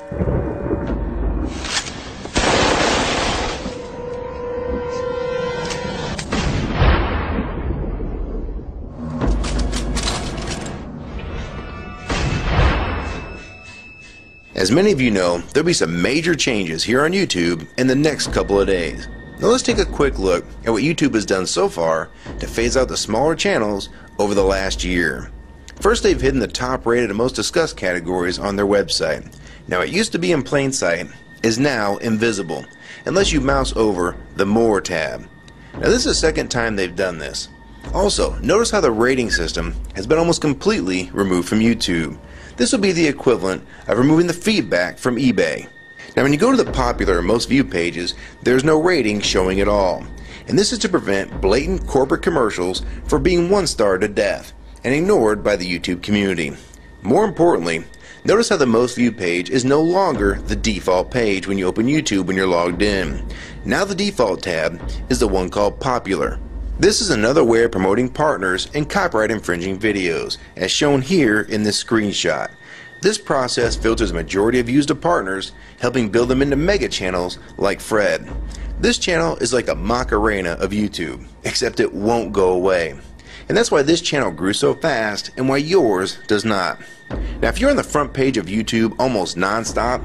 As many of you know, there'll be some major changes here on YouTube in the next couple of days. Now let's take a quick look at what YouTube has done so far to phase out the smaller channels over the last year. First, they've hidden the top rated and most discussed categories on their website. Now it used to be in plain sight, is now invisible, unless you mouse over the More tab. Now this is the second time they've done this. Also, notice how the rating system has been almost completely removed from YouTube. This will be the equivalent of removing the feedback from eBay. Now when you go to the popular most viewed pages, there's no rating showing at all. And this is to prevent blatant corporate commercials for being one-star to death and ignored by the YouTube community. More importantly, notice how the most viewed page is no longer the default page when you open YouTube when you're logged in. Now the default tab is the one called Popular. This is another way of promoting partners and copyright infringing videos, as shown here in this screenshot. This process filters a majority of views to partners, helping build them into mega channels like Fred. This channel is like a Macarena of YouTube, except it won't go away. And that's why this channel grew so fast and why yours does not. Now if you're on the front page of YouTube almost non-stop,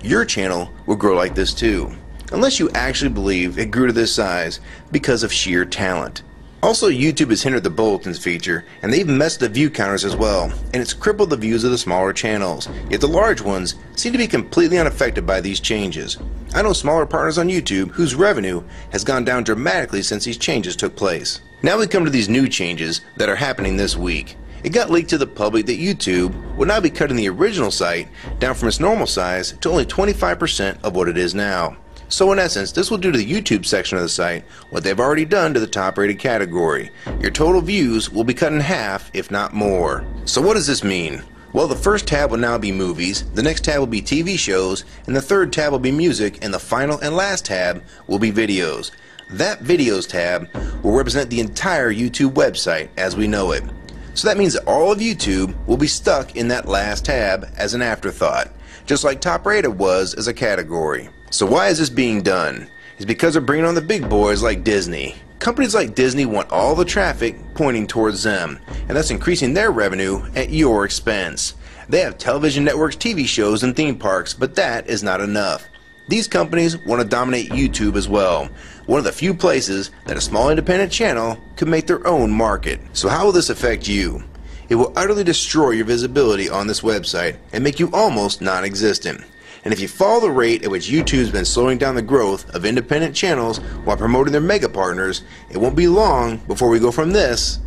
your channel will grow like this too. Unless you actually believe it grew to this size because of sheer talent. Also, YouTube has hindered the bulletins feature, and they've messed the view counters as well, and it's crippled the views of the smaller channels. Yet the large ones seem to be completely unaffected by these changes. I know smaller partners on YouTube whose revenue has gone down dramatically since these changes took place. Now we come to these new changes that are happening this week. It got leaked to the public that YouTube will now be cutting the original site down from its normal size to only 25% of what it is now. So in essence, this will do to the YouTube section of the site what they've already done to the top rated category. Your total views will be cut in half, if not more. So what does this mean? Well, the first tab will now be movies, the next tab will be TV shows, and the third tab will be music, and the final and last tab will be videos. That videos tab will represent the entire YouTube website as we know it. So that means that all of YouTube will be stuck in that last tab as an afterthought, just like top rated was as a category. So why is this being done? It's because they're bringing on the big boys like Disney. Companies like Disney want all the traffic pointing towards them, and that's increasing their revenue at your expense. They have television networks, TV shows, and theme parks, but that is not enough. These companies want to dominate YouTube as well, one of the few places that a small independent channel could make their own market. So how will this affect you? It will utterly destroy your visibility on this website and make you almost non-existent. And if you follow the rate at which YouTube's been slowing down the growth of independent channels while promoting their mega partners, it won't be long before we go from this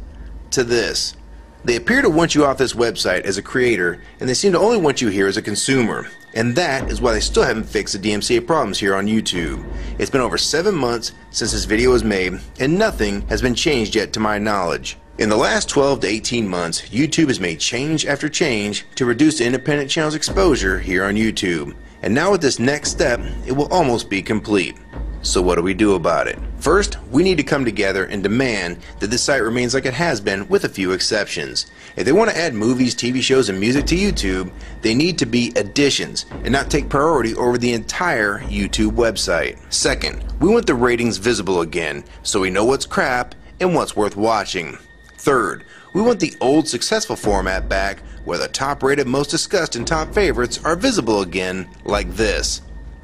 to this. They appear to want you off this website as a creator, and they seem to only want you here as a consumer. And that is why they still haven't fixed the DMCA problems here on YouTube. It's been over 7 months since this video was made, and nothing has been changed yet to my knowledge. In the last 12 to 18 months, YouTube has made change after change to reduce the independent channel's exposure here on YouTube. And now with this next step, it will almost be complete. So what do we do about it? First, we need to come together and demand that this site remains like it has been with a few exceptions. If they want to add movies, TV shows, and music to YouTube, they need to be additions and not take priority over the entire YouTube website. Second, we want the ratings visible again so we know what's crap and what's worth watching. Third, we want the old successful format back where the top rated, most discussed, and top favorites are visible again like this.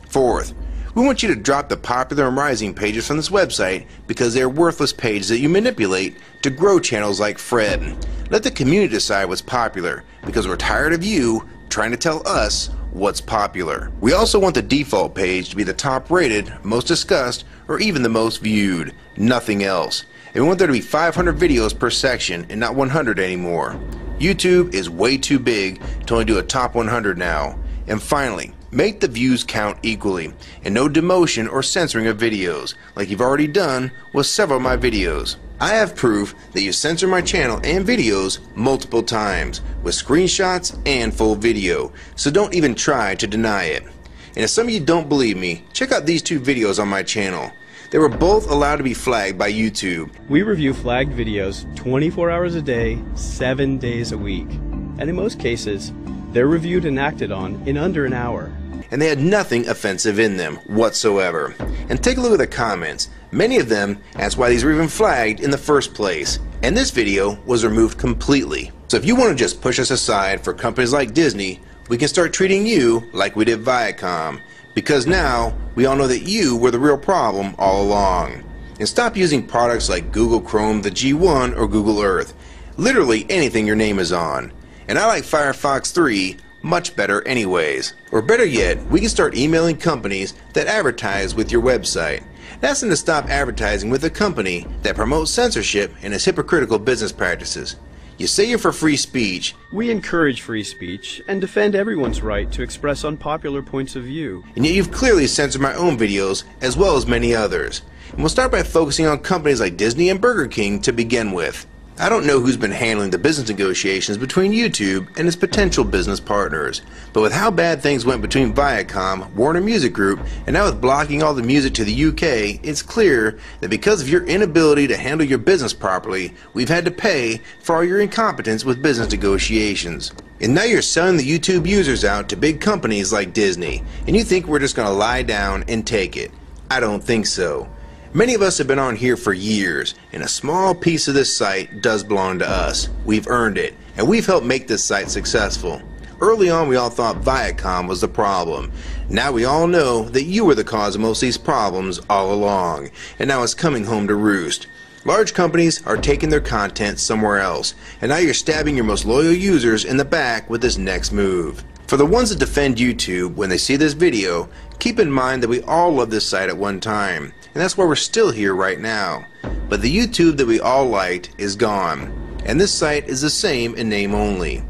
Fourth, we want you to drop the popular and rising pages from this website because they are worthless pages that you manipulate to grow channels like Fred. Let the community decide what's popular because we're tired of you trying to tell us what's popular. We also want the default page to be the top rated, most discussed, or even the most viewed. Nothing else. And we want there to be 500 videos per section and not 100 anymore. YouTube is way too big to only do a top 100 now. And finally, make the views count equally, and no demotion or censoring of videos, like you've already done with several of my videos. I have proof that you censor my channel and videos multiple times, with screenshots and full video, so don't even try to deny it. And if some of you don't believe me, check out these 2 videos on my channel. They were both allowed to be flagged by YouTube. We review flagged videos 24 hours a day, 7 days a week. And in most cases, They're reviewed and acted on in under an hour. And they had nothing offensive in them whatsoever. And take a look at the comments. Many of them asked why these were even flagged in the first place. And this video was removed completely. So if you want to just push us aside for companies like Disney, we can start treating you like we did Viacom. Because now, we all know that you were the real problem all along. And stop using products like Google Chrome, the G1, or Google Earth. Literally anything your name is on. And I like Firefox 3 much better anyways. Or better yet, we can start emailing companies that advertise with your website. Ask them to stop advertising with a company that promotes censorship and has hypocritical business practices. You say you're for free speech. We encourage free speech and defend everyone's right to express unpopular points of view. And yet you've clearly censored my own videos as well as many others. And we'll start by focusing on companies like Disney and Burger King to begin with. I don't know who's been handling the business negotiations between YouTube and its potential business partners, but with how bad things went between Viacom, Warner Music Group, and now with blocking all the music to the UK, it's clear that because of your inability to handle your business properly, we've had to pay for all your incompetence with business negotiations. And now you're selling the YouTube users out to big companies like Disney, and you think we're just going to lie down and take it. I don't think so. Many of us have been on here for years, and a small piece of this site does belong to us. We've earned it, and we've helped make this site successful. Early on, we all thought Viacom was the problem. Now we all know that you were the cause of most of these problems all along, and now it's coming home to roost. Large companies are taking their content somewhere else, and now you're stabbing your most loyal users in the back with this next move. For the ones that defend YouTube, when they see this video, keep in mind that we all loved this site at one time. And that's why we're still here right now. But the YouTube that we all liked is gone. And this site is the same in name only.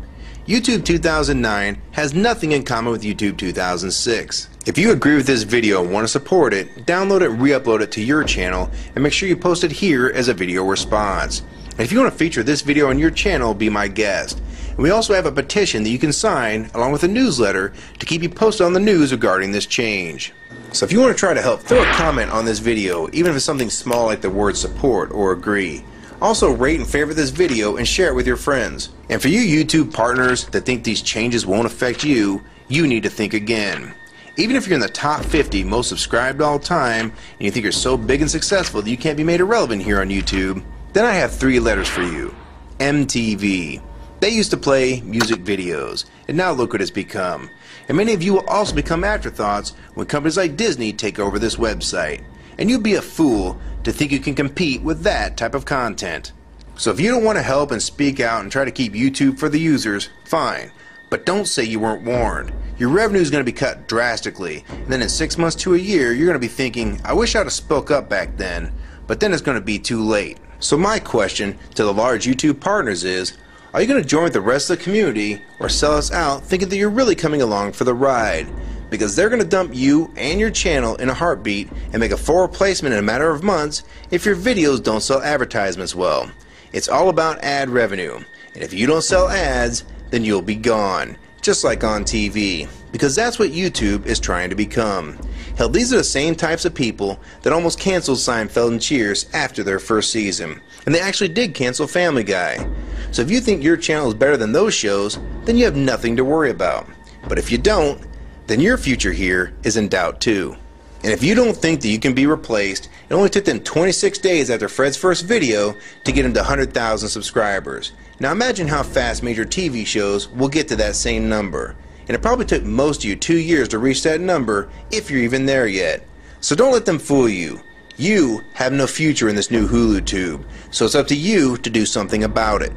YouTube 2009 has nothing in common with YouTube 2006. If you agree with this video and want to support it, download it and re-upload it to your channel and make sure you post it here as a video response. And if you want to feature this video on your channel, be my guest. And we also have a petition that you can sign along with a newsletter to keep you posted on the news regarding this change. So if you want to try to help, throw a comment on this video, even if it's something small like the word support or agree. Also rate and favorite this video and share it with your friends. And for you YouTube partners that think these changes won't affect you, you need to think again. Even if you're in the top 50 most subscribed all time and you think you're so big and successful that you can't be made irrelevant here on YouTube, then I have 3 letters for you. MTV. They used to play music videos, and now look what it's become. And many of you will also become afterthoughts when companies like Disney take over this website. And you'd be a fool to think you can compete with that type of content. So if you don't want to help and speak out and try to keep YouTube for the users, fine. But don't say you weren't warned. Your revenue is going to be cut drastically, and then in 6 months to a year, you're going to be thinking, I wish I'd have spoke up back then, but then it's going to be too late. So my question to the large YouTube partners is, are you going to join with the rest of the community or sell us out thinking that you're really coming along for the ride? Because they're going to dump you and your channel in a heartbeat and make a full replacement in a matter of months if your videos don't sell advertisements well. It's all about ad revenue, and if you don't sell ads, then you'll be gone, just like on TV, because that's what YouTube is trying to become. Hell, these are the same types of people that almost canceled Seinfeld and Cheers after their first season, and they actually did cancel Family Guy. So if you think your channel is better than those shows, then you have nothing to worry about. But if you don't, then your future here is in doubt too. And if you don't think that you can be replaced, it only took them 26 days after Fred's first video to get him to 100,000 subscribers. Now imagine how fast major TV shows will get to that same number. And it probably took most of you 2 years to reach that number, if you're even there yet. So don't let them fool you. You have no future in this new Hulu tube, so it's up to you to do something about it.